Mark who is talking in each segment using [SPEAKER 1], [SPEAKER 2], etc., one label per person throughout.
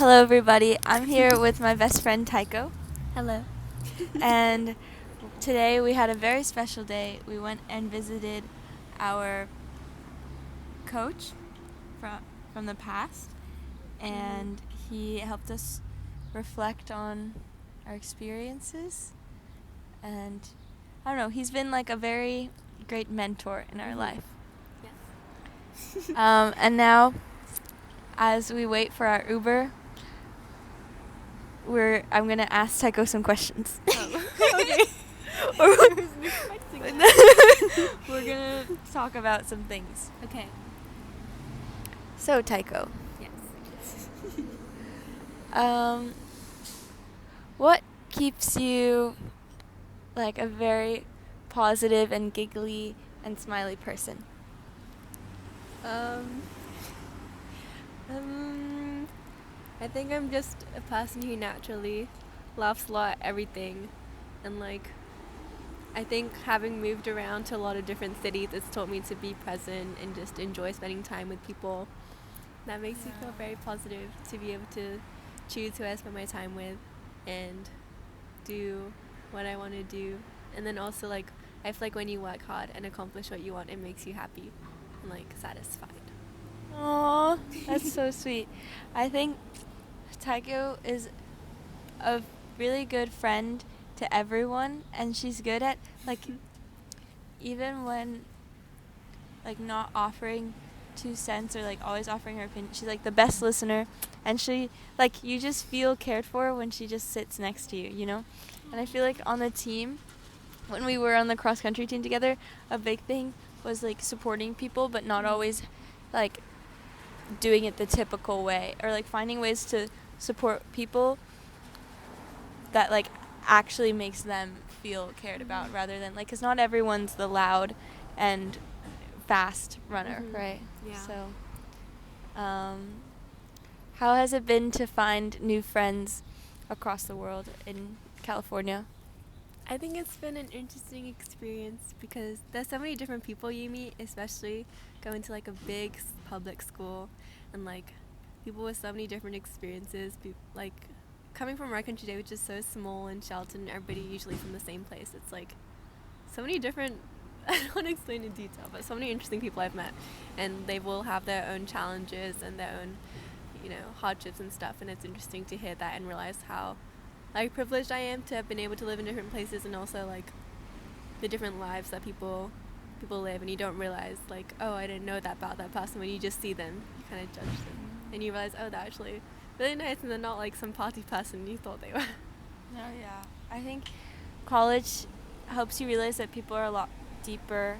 [SPEAKER 1] Hello, everybody. I'm here with my best friend Taeko,
[SPEAKER 2] Hello.
[SPEAKER 1] and today we had a very special day. We went and visited our coach from the past, and he helped us reflect on our experiences. And I don't know, he's been like a very great mentor in our life.
[SPEAKER 2] Yes.
[SPEAKER 1] And now, as we wait for our Uber, I'm gonna ask Taeko some questions.
[SPEAKER 2] Okay.
[SPEAKER 1] We're gonna talk about some things.
[SPEAKER 2] Okay.
[SPEAKER 1] So, Taeko,
[SPEAKER 2] Yes.
[SPEAKER 1] what keeps you like a very positive and giggly and smiley person?
[SPEAKER 2] Um, I think I'm just a person who naturally laughs a lot at everything, and I think having moved around to a lot of different cities, it's taught me to be present and just enjoy spending time with people. That makes me feel very positive to be able to choose who I spend my time with and do what I want to do. And then also I feel like when you work hard and accomplish what you want, it makes you happy and satisfied.
[SPEAKER 1] Aww, that's so sweet. I think Taeko is a really good friend to everyone, and she's good at even when not offering 2 cents or always offering her opinion. She's the best listener, and she you just feel cared for when she just sits next to you, you know? And I feel like on the team, when we were on the cross country team together, a big thing was supporting people, but not always doing it the typical way, or finding ways to support people that actually makes them feel cared about, rather than because not everyone's the loud and fast runner, right?
[SPEAKER 2] Yeah.
[SPEAKER 1] So, how has it been to find new friends across the world in California?
[SPEAKER 2] I think it's been an interesting experience because there's so many different people you meet, especially going to a big public school and people with so many different experiences. Coming from our country today, which is so small and sheltered, and everybody usually from the same place. It's so many different. I don't want to explain in detail, but so many interesting people I've met, and they will have their own challenges and their own, hardships and stuff. And it's interesting to hear that and realize how privileged I am to have been able to live in different places, and also the different lives that people live, and you don't realize oh, I didn't know that about that person. When you just see them, you kind of judge them, and you realize, oh, they're actually really nice, and they're not some party person you thought they were.
[SPEAKER 1] No, yeah. I think college helps you realize that people are a lot deeper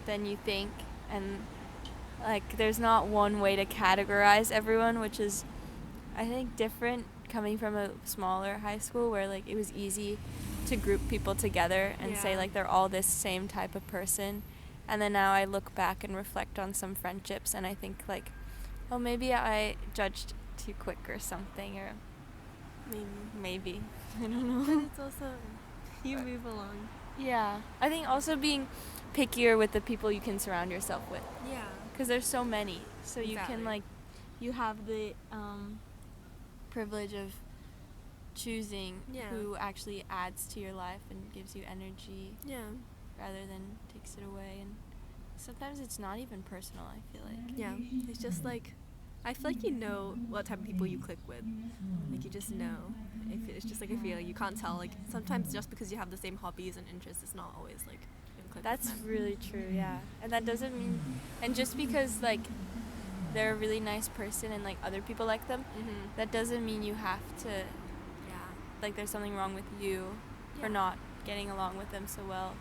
[SPEAKER 1] than you think, and there's not one way to categorize everyone, which is I think different coming from a smaller high school where it was easy to group people together and say they're all this same type of person. And then now I look back and reflect on some friendships, and I think oh, maybe I judged too quick or something, or maybe I don't know.
[SPEAKER 2] But it's also you move along.
[SPEAKER 1] Yeah, I think also being pickier with the people you can surround yourself with,
[SPEAKER 2] Yeah.
[SPEAKER 1] because there's so many, so
[SPEAKER 2] Exactly.
[SPEAKER 1] you can you have the privilege of choosing who actually adds to your life and gives you energy, rather than takes it away. And sometimes it's not even personal, I feel like.
[SPEAKER 2] Yeah. It's just I feel like you know what type of people you click with. You just know. It's just a feeling. You can't tell. Sometimes just because you have the same hobbies and interests, it's not always you click
[SPEAKER 1] That's
[SPEAKER 2] with them.
[SPEAKER 1] really true, yeah. And that doesn't mean, and just because they're a really nice person and other people like them, that doesn't mean you have to, there's something wrong with you for not getting along with them so well.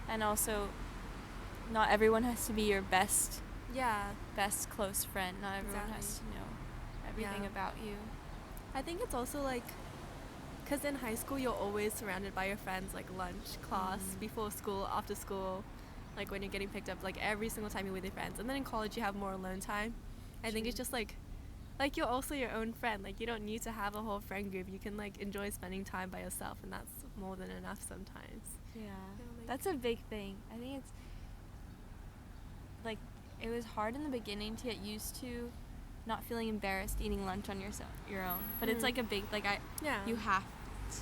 [SPEAKER 1] And also, not everyone has to be your best close friend. Not everyone has to know everything about you.
[SPEAKER 2] I think it's also because in high school you're always surrounded by your friends, lunch, class, before school, after school, when you're getting picked up, every single time you're with your friends. And then in college you have more alone time. I think it's just you're also your own friend. You don't need to have a whole friend group. You can enjoy spending time by yourself, and that's more than enough sometimes.
[SPEAKER 1] Yeah, that's a big thing. I think it's it was hard in the beginning to get used to not feeling embarrassed eating lunch on your own. But it's
[SPEAKER 2] Mhm.
[SPEAKER 1] like a big, like,
[SPEAKER 2] Yeah.
[SPEAKER 1] you have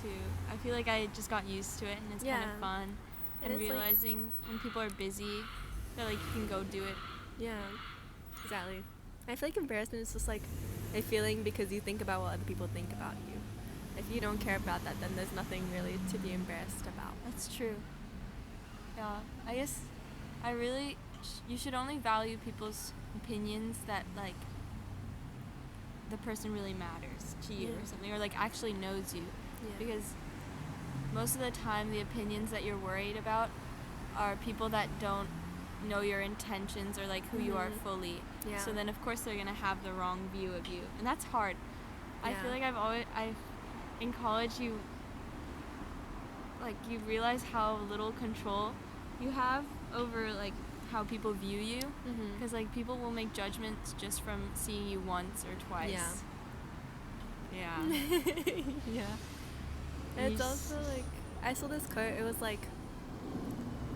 [SPEAKER 1] to. I feel like I just got used to it, and it's kind
[SPEAKER 2] Yeah.
[SPEAKER 1] of fun.
[SPEAKER 2] It
[SPEAKER 1] And
[SPEAKER 2] is, like-
[SPEAKER 1] realizing when people are busy that, like, you can go do it.
[SPEAKER 2] Yeah, exactly. I feel like embarrassment is just like a feeling because you think about what other people think about you. If you don't care about that, then there's nothing really to be embarrassed about.
[SPEAKER 1] That's true. Yeah, I guess you should only value people's opinions that, like, the person really matters to you
[SPEAKER 2] Yeah.
[SPEAKER 1] or something, or, like, actually knows you.
[SPEAKER 2] Yeah.
[SPEAKER 1] Because most of the time, the opinions that you're worried about are people that don't know your intentions or, like, who you are
[SPEAKER 2] Mhm.
[SPEAKER 1] fully.
[SPEAKER 2] Yeah.
[SPEAKER 1] So then, of course, they're going to have the wrong view of you. And that's hard. I
[SPEAKER 2] Yeah.
[SPEAKER 1] feel like in college, you realize how little control you have over, like, how people view you.
[SPEAKER 2] Mhm.
[SPEAKER 1] Because, like, people will make judgments just from seeing you once or twice. Yeah.
[SPEAKER 2] Yeah.
[SPEAKER 1] And
[SPEAKER 2] It's also like I saw this quote. It was like,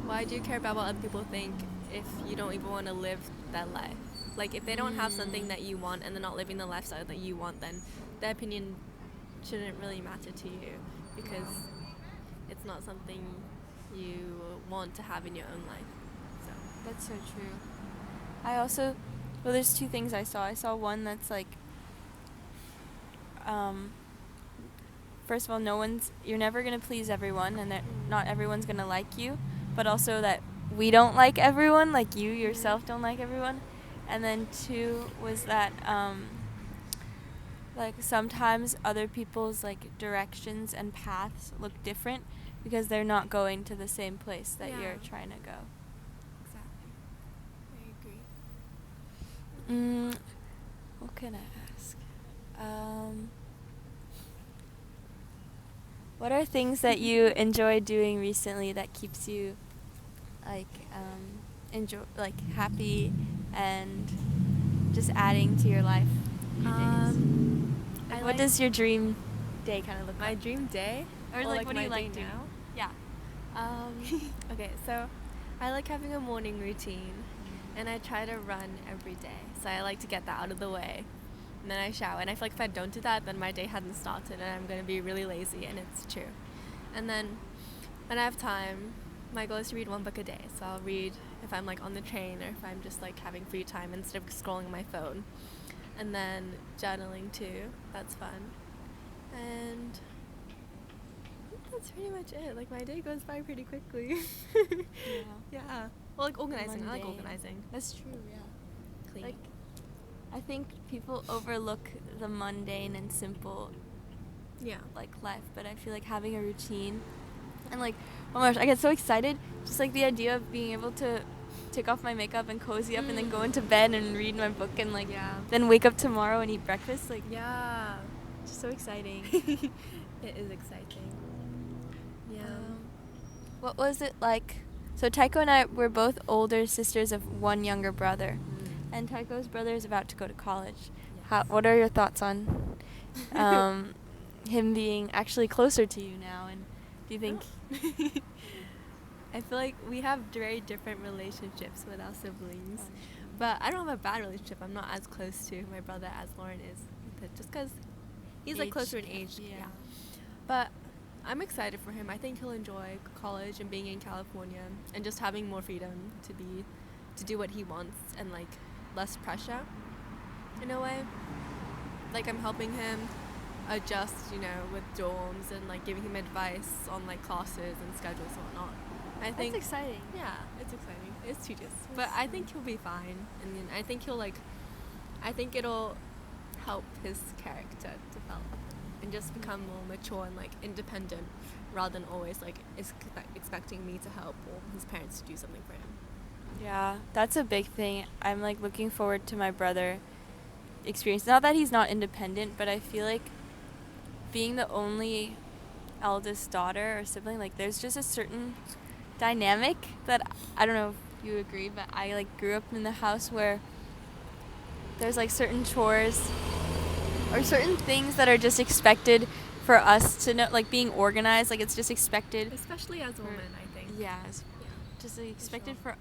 [SPEAKER 2] "Why do you care about what other people think if you don't even want to live that life? Like, if they don't have something that you want and they're not living the lifestyle that you want, then their opinion shouldn't really matter to you because it's not something you want to have in your own life." So
[SPEAKER 1] That's so true. There's two things I saw. I saw one that's like, first of all, you're never going to please everyone, and that not everyone's going to like you, but also that we don't like everyone, like you yourself don't like everyone. And then two was that, like, sometimes other people's, like, directions and paths look different because they're not going to the same place that
[SPEAKER 2] Yeah.
[SPEAKER 1] you're trying to go.
[SPEAKER 2] exactly, I agree.
[SPEAKER 1] What can I ask? What are things that you enjoy doing recently that keeps you, like, happy and just adding to your life? Your days? Like, what does your dream day kind of look
[SPEAKER 2] my
[SPEAKER 1] like?
[SPEAKER 2] dream day?
[SPEAKER 1] Or, like, what do
[SPEAKER 2] my
[SPEAKER 1] you like
[SPEAKER 2] day
[SPEAKER 1] doing?
[SPEAKER 2] now?
[SPEAKER 1] Yeah.
[SPEAKER 2] Okay, so I like having a morning routine, and I try to run every day. So I like to get that out of the way, and then I shower. And I feel like if I don't do that, then my day hasn't started, and I'm going to be really lazy, and it's true. And then when I have time, my goal is to read one book a day. So I'll read if I'm, like, on the train or if I'm just, like, having free time instead of scrolling my phone. And then journaling too. That's fun. And I think that's pretty much it. Like, my day goes by pretty quickly. Yeah. Well, like, organizing. I like
[SPEAKER 1] Mundane.
[SPEAKER 2] organizing.
[SPEAKER 1] That's true, yeah.
[SPEAKER 2] Clean.
[SPEAKER 1] Like, I think people overlook the mundane and simple,
[SPEAKER 2] yeah.
[SPEAKER 1] like, life, but I feel like having a routine and, like, oh my gosh, I get so excited just, like, the idea of being able to take off my makeup and cozy up and then go into bed and read my book and, like, then wake up tomorrow and eat breakfast, like,
[SPEAKER 2] Yeah.
[SPEAKER 1] just so exciting.
[SPEAKER 2] It is exciting. Yeah.
[SPEAKER 1] What was it like? So Taeko and I were both older sisters of one younger brother, and Taeko's brother is about to go to college. What are your thoughts on him being actually closer to you now? And do you think?
[SPEAKER 2] I feel like we have very different relationships with our siblings, but I don't have a bad relationship. I'm not as close to my brother as Lauren is, just because he's, like, closer in age.
[SPEAKER 1] Yeah.
[SPEAKER 2] But I'm excited for him. I think he'll enjoy college and being in California and just having more freedom to do what he wants and, like, less pressure in a way. Like, I'm helping him adjust, with dorms and, like, giving him advice on, like, classes and schedules and whatnot. I think
[SPEAKER 1] That's exciting.
[SPEAKER 2] Yeah, it's exciting. It's tedious, but I think he'll be fine, and then I think it'll help his character develop and just become more mature and, like, independent, rather than always, like, expecting me to help or his parents to do something for him.
[SPEAKER 1] Yeah, that's a big thing. I'm, like, looking forward to my brother experience. Not that he's not independent, but I feel like being the only eldest daughter or sibling, like, there's just a certain dynamic that I don't know if you agree, but I, like, grew up in the house where there's, like, certain chores or certain things that are just expected for us to know, like, being organized, like, it's just expected,
[SPEAKER 2] Especially as women, I think.
[SPEAKER 1] just, like, expected for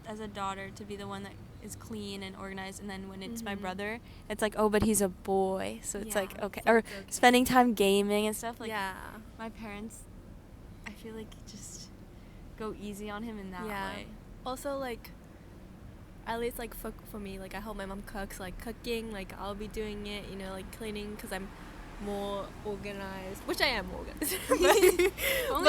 [SPEAKER 1] as a daughter to be the one that is clean and organized, and then when it's my
[SPEAKER 2] Mhm.
[SPEAKER 1] brother, it's like, oh, but he's a boy, so it's
[SPEAKER 2] Yeah,
[SPEAKER 1] like okay.
[SPEAKER 2] so
[SPEAKER 1] Or
[SPEAKER 2] it's okay.
[SPEAKER 1] spending time gaming and stuff. Like
[SPEAKER 2] yeah.
[SPEAKER 1] my parents, I feel like just go easy on him in that
[SPEAKER 2] Yeah.
[SPEAKER 1] way.
[SPEAKER 2] Also, like, at least, like, for me, like, I help my mom cook, so, like, cooking, like, I'll be doing it, you know, like, cleaning, because I'm more organized, which I am organized.
[SPEAKER 1] Only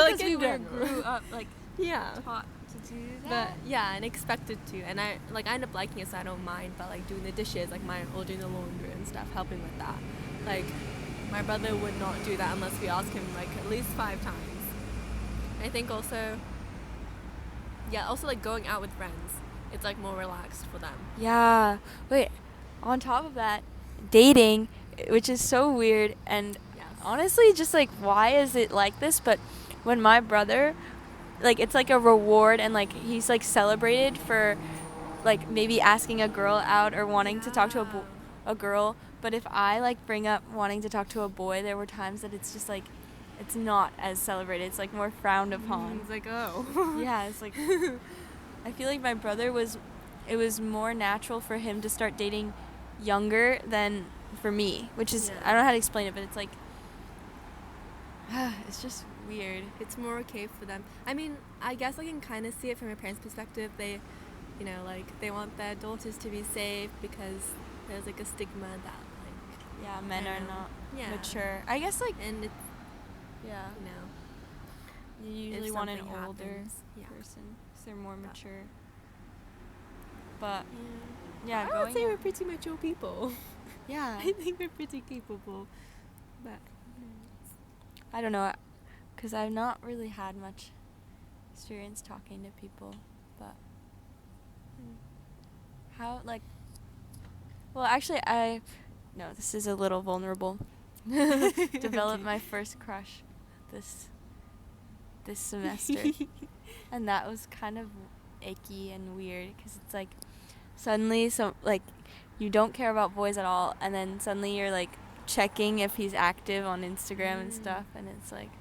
[SPEAKER 2] like,
[SPEAKER 1] because
[SPEAKER 2] in
[SPEAKER 1] we
[SPEAKER 2] general.
[SPEAKER 1] grew up like
[SPEAKER 2] Yeah.
[SPEAKER 1] taught to do
[SPEAKER 2] But,
[SPEAKER 1] that.
[SPEAKER 2] yeah, and expected to. And I end up liking it, so I don't mind. But, like, doing the dishes, like, or doing the laundry and stuff, helping with that. Like, my brother would not do that unless we ask him, like, at least 5 times. I think also, like, going out with friends, it's, like, more relaxed for them.
[SPEAKER 1] Yeah. Wait, on top of that, dating, which is so weird, and
[SPEAKER 2] Yes.
[SPEAKER 1] honestly, just like, why is it like this? But when my brother, like, it's like a reward, and like he's like celebrated for like maybe asking a girl out or wanting to talk to a girl. But if I like bring up wanting to talk to a boy, there were times that it's just like it's not as celebrated. It's like more frowned upon.
[SPEAKER 2] It's like, oh.
[SPEAKER 1] Yeah, it's like I feel like my brother it was more natural for him to start dating younger than for me, which is
[SPEAKER 2] Yeah.
[SPEAKER 1] I don't know how to explain it, but it's like it's just weird.
[SPEAKER 2] It's more okay for them. I mean, I guess I can kind of see it from your parents' perspective. They, you know, like, they want their daughters to be safe because there's, like, a stigma that, like,
[SPEAKER 1] Yeah, men
[SPEAKER 2] I
[SPEAKER 1] are
[SPEAKER 2] know.
[SPEAKER 1] not
[SPEAKER 2] Yeah.
[SPEAKER 1] mature. I guess like
[SPEAKER 2] And it's,
[SPEAKER 1] yeah,
[SPEAKER 2] you know,
[SPEAKER 1] you usually want an
[SPEAKER 2] something
[SPEAKER 1] older
[SPEAKER 2] happens, yeah.
[SPEAKER 1] person because they're more
[SPEAKER 2] But-
[SPEAKER 1] mature. But
[SPEAKER 2] yeah,
[SPEAKER 1] yeah,
[SPEAKER 2] I would
[SPEAKER 1] going
[SPEAKER 2] say
[SPEAKER 1] out-
[SPEAKER 2] we're pretty mature people.
[SPEAKER 1] yeah,
[SPEAKER 2] I think we're pretty capable. But
[SPEAKER 1] I don't know, because I've not really had much experience talking to people, but how, like, well, actually, no, this is a little vulnerable. Developed my first crush this semester, and that was kind of icky and weird, because it's like, suddenly, like, you don't care about boys at all, and then suddenly you're, like, checking if he's active on Instagram and stuff, and it's like,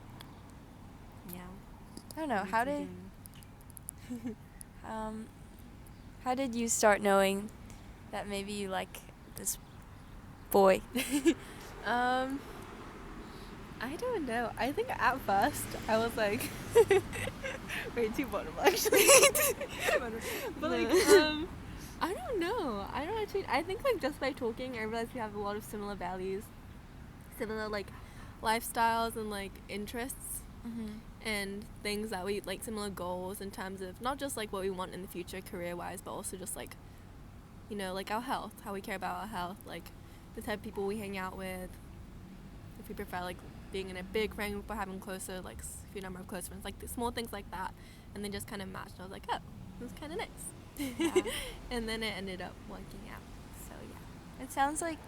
[SPEAKER 2] yeah.
[SPEAKER 1] I don't know,
[SPEAKER 2] It's
[SPEAKER 1] how did you start knowing that maybe you like this boy?
[SPEAKER 2] I don't know. I think at first I was like, way too vulnerable actually. But like, I don't know. I don't actually. I think like just by talking, I realized we have a lot of similar values, similar like lifestyles and like interests.
[SPEAKER 1] Mm-hmm.
[SPEAKER 2] And things that we like, similar goals in terms of not just like what we want in the future career wise, but also just like, you know, like our health, how we care about our health, like the type of people we hang out with, if we prefer like being in a big friend group or having closer, like a few number of close friends, like the small things like that, and then just kind of matched. I was like, oh, this is kind of nice.
[SPEAKER 1] Yeah.
[SPEAKER 2] And then it ended up working out. So yeah.
[SPEAKER 1] It sounds like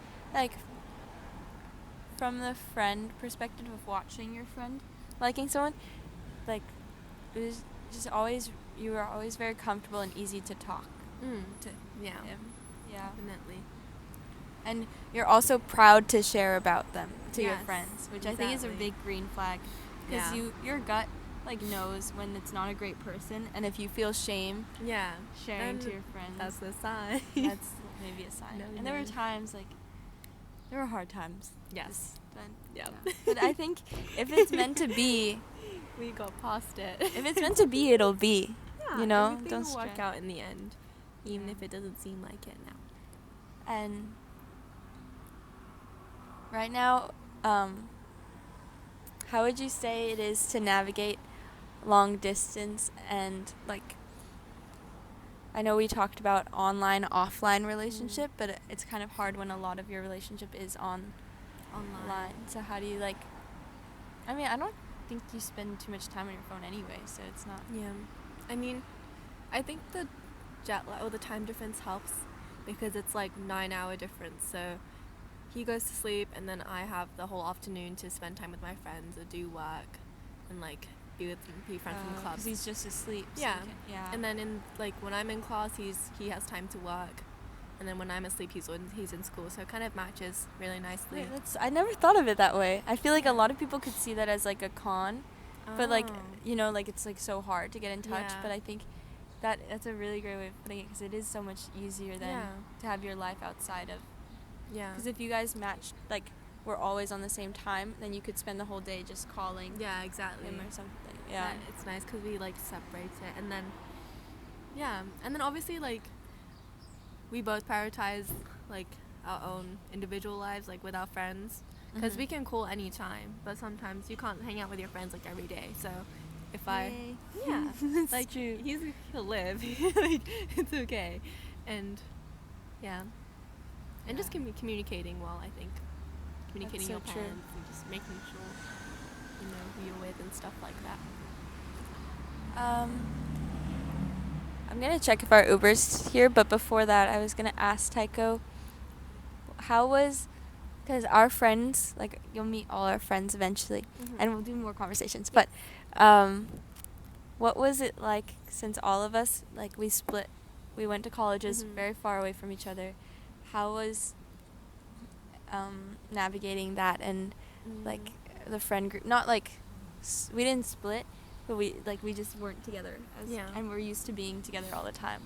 [SPEAKER 1] from the friend perspective of watching your friend liking someone, like it was just always, you were always very comfortable and easy to talk to
[SPEAKER 2] Yeah.
[SPEAKER 1] him. Yeah.
[SPEAKER 2] Definitely.
[SPEAKER 1] And you're also proud to share about them to your
[SPEAKER 2] Yes,
[SPEAKER 1] friends, which I think is a
[SPEAKER 2] exactly.
[SPEAKER 1] big green flag, because
[SPEAKER 2] Yeah.
[SPEAKER 1] your gut like knows when it's not a great person, and if you feel shame
[SPEAKER 2] Yeah.
[SPEAKER 1] sharing to
[SPEAKER 2] Then
[SPEAKER 1] your friends,
[SPEAKER 2] that's the sign.
[SPEAKER 1] that's maybe a sign.
[SPEAKER 2] No,
[SPEAKER 1] And there were
[SPEAKER 2] no.
[SPEAKER 1] times like there were hard times.
[SPEAKER 2] Yes.
[SPEAKER 1] Then,
[SPEAKER 2] Yep.
[SPEAKER 1] yeah. But I think if it's meant to be,
[SPEAKER 2] We got past it.
[SPEAKER 1] if it's meant to be, it'll be.
[SPEAKER 2] Yeah,
[SPEAKER 1] You know,
[SPEAKER 2] everything
[SPEAKER 1] don't
[SPEAKER 2] will work
[SPEAKER 1] stress.
[SPEAKER 2] out in the end, even
[SPEAKER 1] Yeah.
[SPEAKER 2] if it doesn't seem like it now.
[SPEAKER 1] And right now, how would you say it is to navigate long distance, and like, I know we talked about online, offline relationship, but it's kind of hard when a lot of your relationship is online. So how do you like, I mean, I don't think you spend too much time on your phone anyway, so it's not.
[SPEAKER 2] Yeah. I mean, I think the jet lag or the time difference helps because it's like 9-hour difference. So he goes to sleep and then I have the whole afternoon to spend time with my friends or do work and like be friends from
[SPEAKER 1] Because
[SPEAKER 2] clubs.
[SPEAKER 1] he's just asleep. So
[SPEAKER 2] Yeah.
[SPEAKER 1] you can- yeah.
[SPEAKER 2] And then in like when I'm in class, he has time to work, and then when I'm asleep, he's in school. So it kind of matches really nicely.
[SPEAKER 1] Wait, I never thought of it that way. I feel like a lot of people could see that as like a con, but like,
[SPEAKER 2] Oh.
[SPEAKER 1] you know, like it's like so hard to get in touch.
[SPEAKER 2] Yeah.
[SPEAKER 1] But I think that's a really great way of putting it, because it is so much easier than to have your life outside of.
[SPEAKER 2] Yeah.
[SPEAKER 1] Because if you guys matched, like, we're always on the same time, then you could spend the whole day just calling.
[SPEAKER 2] Yeah, exactly.
[SPEAKER 1] Him or something. Yeah.
[SPEAKER 2] It's nice because we like separate it, and then obviously like we both prioritize like our own individual lives, like with our friends, because we can call anytime, but sometimes you can't hang out with your friends like every day. So if
[SPEAKER 1] That's
[SPEAKER 2] like
[SPEAKER 1] true.
[SPEAKER 2] he'll live, like it's okay, and and just communicating well. I think communicating
[SPEAKER 1] so
[SPEAKER 2] your
[SPEAKER 1] true.
[SPEAKER 2] plans and just making sure you know who you're with and stuff like that.
[SPEAKER 1] I'm gonna check if our Uber's here, but before that, I was gonna ask Taeko, how was, because our friends, like, you'll meet all our friends eventually, and we'll do more conversations. But, what was it like, since all of us, like, we split, we went to colleges very far away from each other? How was navigating that, and like the friend group? Not like we didn't split, but we just weren't together and we're used to being together all the time.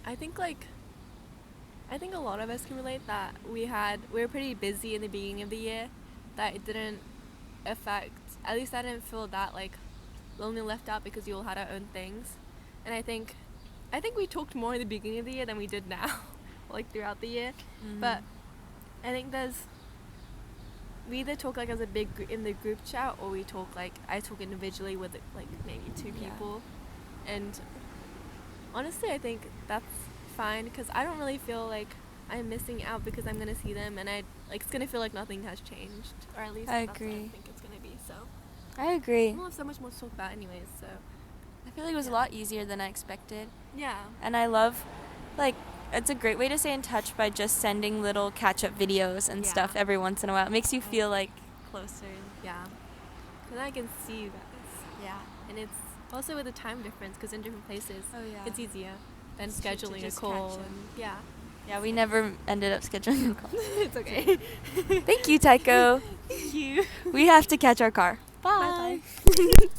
[SPEAKER 2] I think a lot of us can relate that we were pretty busy in the beginning of the year, that it didn't affect, at least I didn't feel that like lonely, left out, because we all had our own things. And I think we talked more in the beginning of the year than we did now, like throughout the year. But I think we either talk like as a big in the group chat, or we talk like I talk individually with like maybe two people. And honestly, I think that's fine, because I don't really feel like I'm missing out, because I'm gonna see them, and it's gonna feel like nothing has changed, or at least that's what I think it's gonna be. So
[SPEAKER 1] I agree.
[SPEAKER 2] we'll have so much more to talk about anyways. So
[SPEAKER 1] I feel like it was a lot easier than I expected.
[SPEAKER 2] Yeah.
[SPEAKER 1] And I love, like, it's a great way to stay in touch by just sending little catch-up videos and stuff every once in a while. It makes you feel, like, closer.
[SPEAKER 2] Yeah. Because I can see you guys.
[SPEAKER 1] Yeah.
[SPEAKER 2] And it's also with the time difference, because in different places, it's easier than
[SPEAKER 1] It's true to
[SPEAKER 2] scheduling a
[SPEAKER 1] just
[SPEAKER 2] call.
[SPEAKER 1] catch up.
[SPEAKER 2] And
[SPEAKER 1] Yeah, we never ended up scheduling a call.
[SPEAKER 2] it's okay.
[SPEAKER 1] Thank you, Taeko.
[SPEAKER 2] Thank you.
[SPEAKER 1] We have to catch our car.
[SPEAKER 2] Bye.
[SPEAKER 1] Bye.